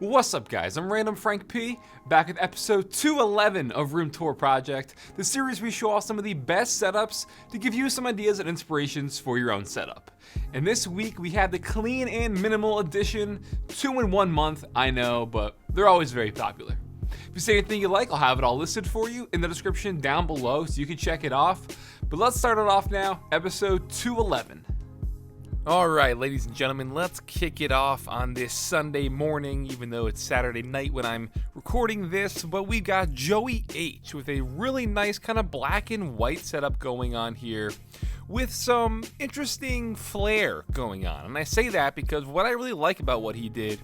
What's up guys, I'm randomfrankp, back with episode 211 of Room Tour Project, the series we show off some of the best setups to give you some ideas and inspirations for your own setup. And this week we have the clean and minimal edition, 2 in 1 month, I know, but they're always very popular. If you say anything you like, I'll have it all listed for you in the description down below so you can check it off. But let's start it off now, episode 211. Alright, ladies and gentlemen, let's kick it off on this Sunday morning, even though it's Saturday night when I'm recording this. But we've got Joey H with a really nice kind of black and white setup going on here with some interesting flair going on. And I say that because what I really like about what he did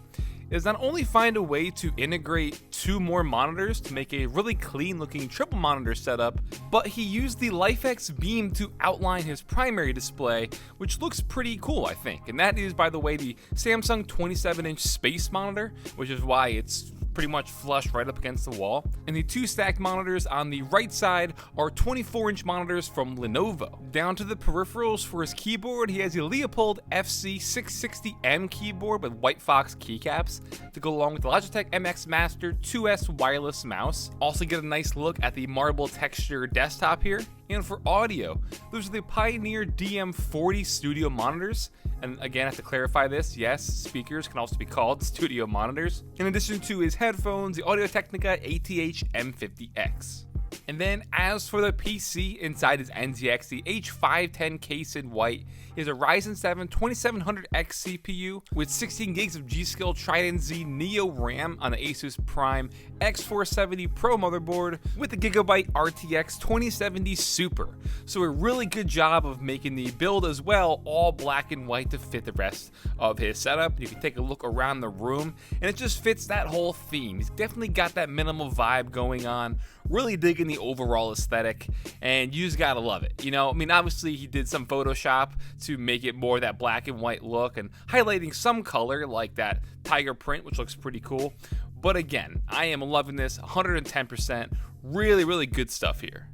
is not only find a way to integrate 2 more monitors to make a really clean looking triple monitor setup, but he used the LifeX beam to outline his primary display, which looks pretty cool, I think. And that is, by the way, the Samsung 27-inch space monitor, which is why it's pretty much flush right up against the wall. And the 2 stacked monitors on the right side are 24-inch monitors from Lenovo. Down to the peripherals for his keyboard, he has a Leopold FC660M keyboard with White Fox keycaps to go along with the Logitech MX Master 2S wireless mouse. Also get a nice look at the marble texture desktop here. And for audio, those are the Pioneer DM40 studio monitors. And again, I have to clarify this, yes, speakers can also be called studio monitors. In addition to his headphones, the Audio-Technica ATH M50X. And then as for the PC inside his NZX, the H510 case in white, he has a Ryzen 7 2700X CPU with 16 gigs of G.Skill Trident Z Neo RAM on the Asus Prime X470 Pro motherboard with the Gigabyte RTX 2070 Super. So a really good job of making the build as well all black and white to fit the rest of his setup. You can take a look around the room and it just fits that whole theme. He's definitely got that minimal vibe going on. Really digging the overall aesthetic, and you just gotta love it. You know, I mean, obviously he did some Photoshop to make it more that black and white look and highlighting some color like that tiger print, which looks pretty cool. But again, I am loving this 110%. Really, really good stuff here.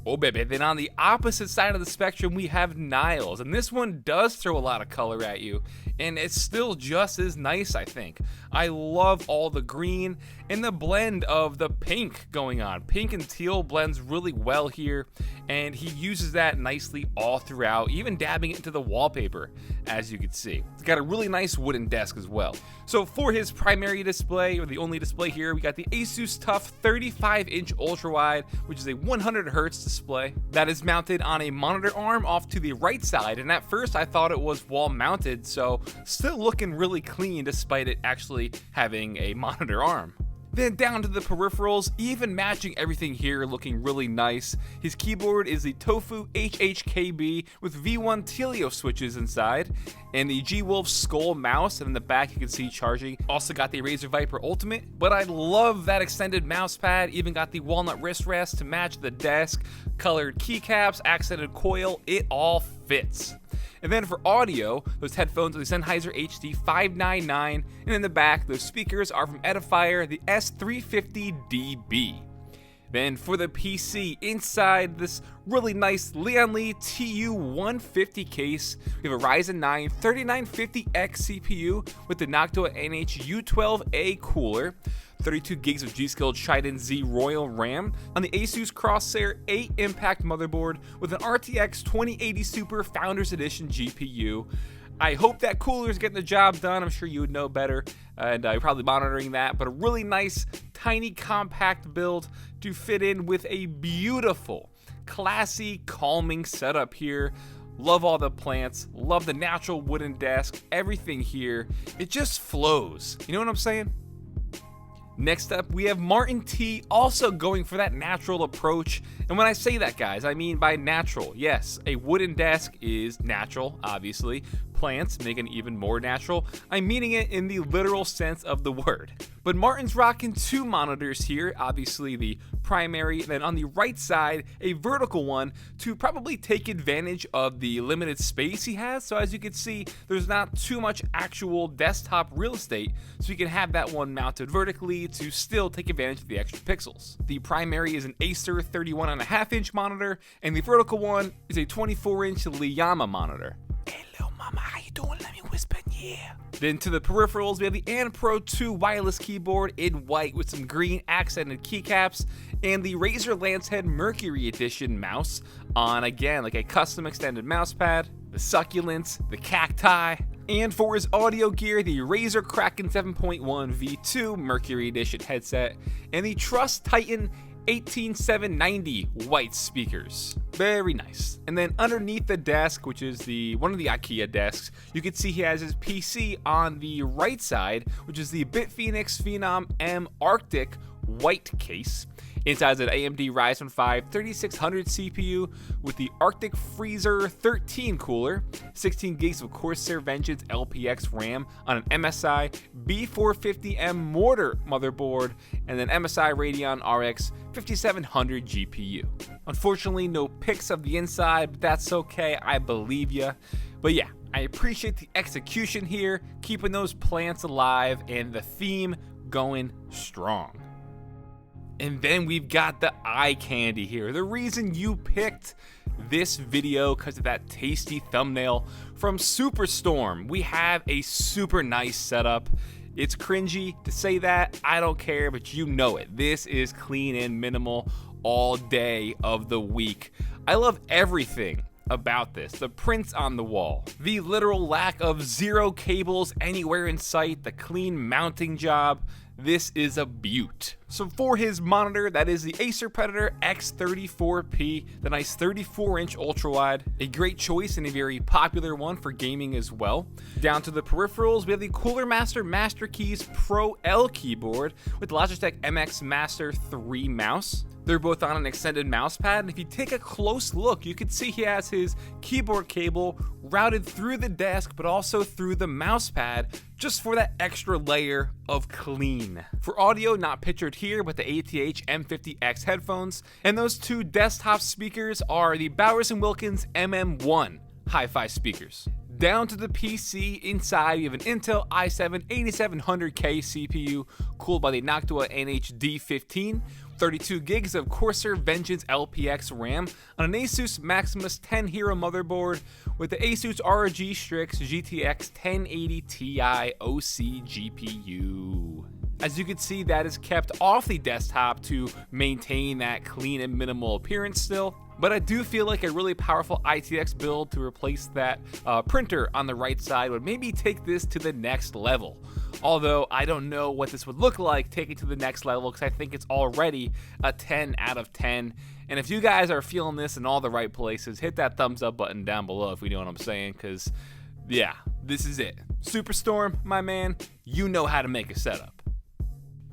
Oh baby, then on the opposite side of the spectrum we have Niles, and this one does throw a lot of color at you, and it's still just as nice, I think. I love all the green and the blend of the pink going on. Pink and teal blends really well here, and he uses that nicely all throughout, even dabbing it into the wallpaper, as you can see. It's got a really nice wooden desk as well. So for his primary display, or the only display here, we got the Asus TUF 35-inch ultra-wide, which is a 100 Hz display that is mounted on a monitor arm off to the right side, and at first I thought it was wall mounted, so still looking really clean despite it actually having a monitor arm. Then down to the peripherals, even matching everything here, looking really nice. His keyboard is the Tofu HHKB with V1 Telio switches inside, and the G-Wolf Skull mouse, and in the back you can see charging. Also got the Razer Viper Ultimate, but I love that extended mouse pad, even got the walnut wrist rest to match the desk, colored keycaps, accented coil, it all fits. And then for audio, those headphones are the Sennheiser HD 599, and in the back, those speakers are from Edifier, the S350DB. Then for the PC, inside this really nice Lian Li TU150 case, we have a Ryzen 9 3950X CPU with the Noctua NH-U12A cooler, 32 gigs of G.Skill Trident Z Royal RAM on the Asus Crosshair 8 Impact motherboard with an RTX 2080 Super Founders Edition GPU. I hope that cooler is getting the job done. I'm sure you would know better, and you're probably monitoring that, but a really nice, tiny, compact build to fit in with a beautiful, classy, calming setup here. Love all the plants, love the natural wooden desk, everything here. It just flows. You know what I'm saying? Next up, we have Martin T also going for that natural approach. And when I say that, guys, I mean by natural. Yes, a wooden desk is natural, obviously. Plants make it even more natural. I'm meaning it in the literal sense of the word. But Martin's rocking 2 monitors here, obviously the primary, and then on the right side, a vertical one to probably take advantage of the limited space he has. So as you can see, there's not too much actual desktop real estate, so you can have that one mounted vertically to still take advantage of the extra pixels. The primary is an Acer 31.5-inch monitor, and the vertical one is a 24-inch Liyama monitor. Hello mama, how you doing? Let me whisper in Yeah. Then to the peripherals, we have the Pro 2 wireless keyboard in white with some green accented keycaps, and the Razer Lancehead Mercury Edition mouse on, again, like a custom extended mouse pad, the succulents, the cacti, and for his audio gear, the Razer Kraken 7.1 V2 Mercury Edition headset, and the Trust Titan 18790 white speakers. Very nice. And then underneath the desk, which is one of the IKEA desks, you can see he has his PC on the right side, which is the BitPhoenix Phenom M Arctic white case. Inside is an AMD Ryzen 5 3600 CPU with the Arctic Freezer 13 cooler, 16 gigs of Corsair Vengeance LPX RAM on an MSI B450M Mortar motherboard, and an MSI Radeon RX 5700 GPU. Unfortunately, no pics of the inside, but that's okay, I believe ya. But yeah, I appreciate the execution here, keeping those plants alive and the theme going strong. And then we've got the eye candy here. The reason you picked this video because of that tasty thumbnail from Superstorm. We have a super nice setup. It's cringy to say that, I don't care, but you know it. This is clean and minimal all day of the week. I love everything about this. The prints on the wall, the literal lack of 0 cables anywhere in sight, the clean mounting job. This is a beaut. So for his monitor, that is the Acer Predator X34P, the nice 34-inch ultrawide, a great choice and a very popular one for gaming as well. Down to the peripherals, we have the Cooler Master Master Keys Pro L keyboard with the Logitech MX Master 3 mouse. They're both on an extended mouse pad, and if you take a close look, you can see he has his keyboard cable routed through the desk, but also through the mouse pad, just for that extra layer of clean. For audio, not pictured here, but the ATH M50X headphones, and those two desktop speakers are the Bowers & Wilkins MM1 hi-fi speakers. Down to the PC, inside we have an Intel i7 8700K CPU cooled by the Noctua NHD15, 32 gigs of Corsair Vengeance LPX RAM on an Asus Maximus 10 Hero motherboard with the Asus ROG Strix GTX 1080 Ti OC GPU. As you can see, that is kept off the desktop to maintain that clean and minimal appearance still. But I do feel like a really powerful ITX build to replace that printer on the right side would maybe take this to the next level. Although I don't know what this would look like take it to the next level, because I think it's already a 10 out of 10. And if you guys are feeling this in all the right places, hit that thumbs up button down below if you know what I'm saying, because yeah, this is it. Superstorm, my man, you know how to make a setup.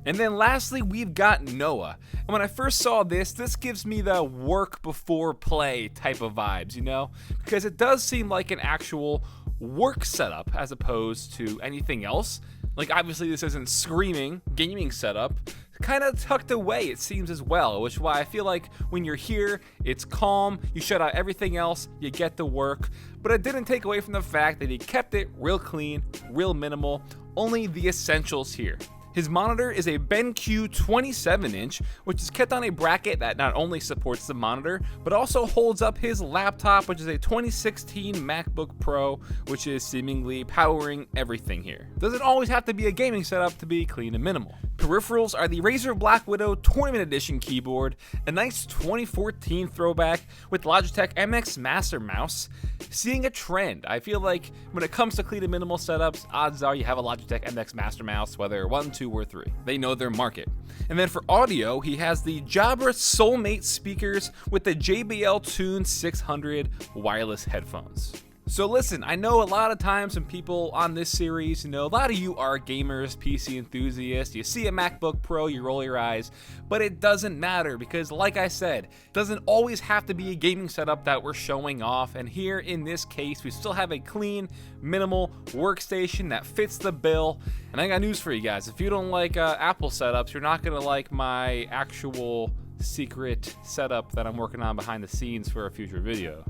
And then lastly, we've got Noah. And when I first saw this gives me the work before play type of vibes, you know? Because it does seem like an actual work setup as opposed to anything else. Like, obviously this isn't screaming gaming setup. Kind of tucked away, it seems, as well, which is why I feel like when you're here, it's calm, you shut out everything else, you get to work. But it didn't take away from the fact that he kept it real clean, real minimal, only the essentials here. His monitor is a BenQ 27-inch, which is kept on a bracket that not only supports the monitor, but also holds up his laptop, which is a 2016 MacBook Pro, which is seemingly powering everything here. Doesn't always have to be a gaming setup to be clean and minimal. Peripherals are the Razer BlackWidow Tournament Edition keyboard, a nice 2014 throwback with Logitech MX Master mouse. Seeing a trend, I feel like when it comes to clean and minimal setups, odds are you have a Logitech MX Master mouse, whether 1, 2, or 3. They know their market. And then for audio, he has the Jabra Soulmate speakers with the JBL Tune 600 wireless headphones. So listen, I know a lot of times when people on this series, a lot of you are gamers, PC enthusiasts, you see a MacBook Pro, you roll your eyes, but it doesn't matter because, like I said, it doesn't always have to be a gaming setup that we're showing off, and here in this case, we still have a clean, minimal workstation that fits the bill. And I got news for you guys, if you don't like Apple setups, you're not gonna like my actual secret setup that I'm working on behind the scenes for a future video.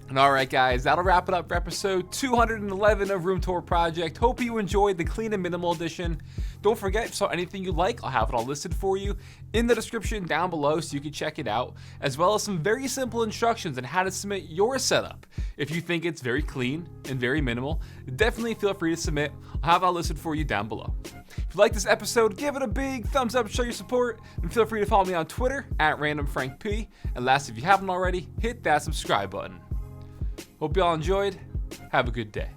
And alright guys, that'll wrap it up for episode 211 of Room Tour Project. Hope you enjoyed the clean and minimal edition. Don't forget, if you saw anything you like, I'll have it all listed for you in the description down below so you can check it out, as well as some very simple instructions on how to submit your setup. If you think it's very clean and very minimal, definitely feel free to submit. I'll have it all listed for you down below. If you like this episode, give it a big thumbs up to show your support, and feel free to follow me on Twitter at randomfrankp. And last, if you haven't already, hit that subscribe button. Hope you all enjoyed. Have a good day.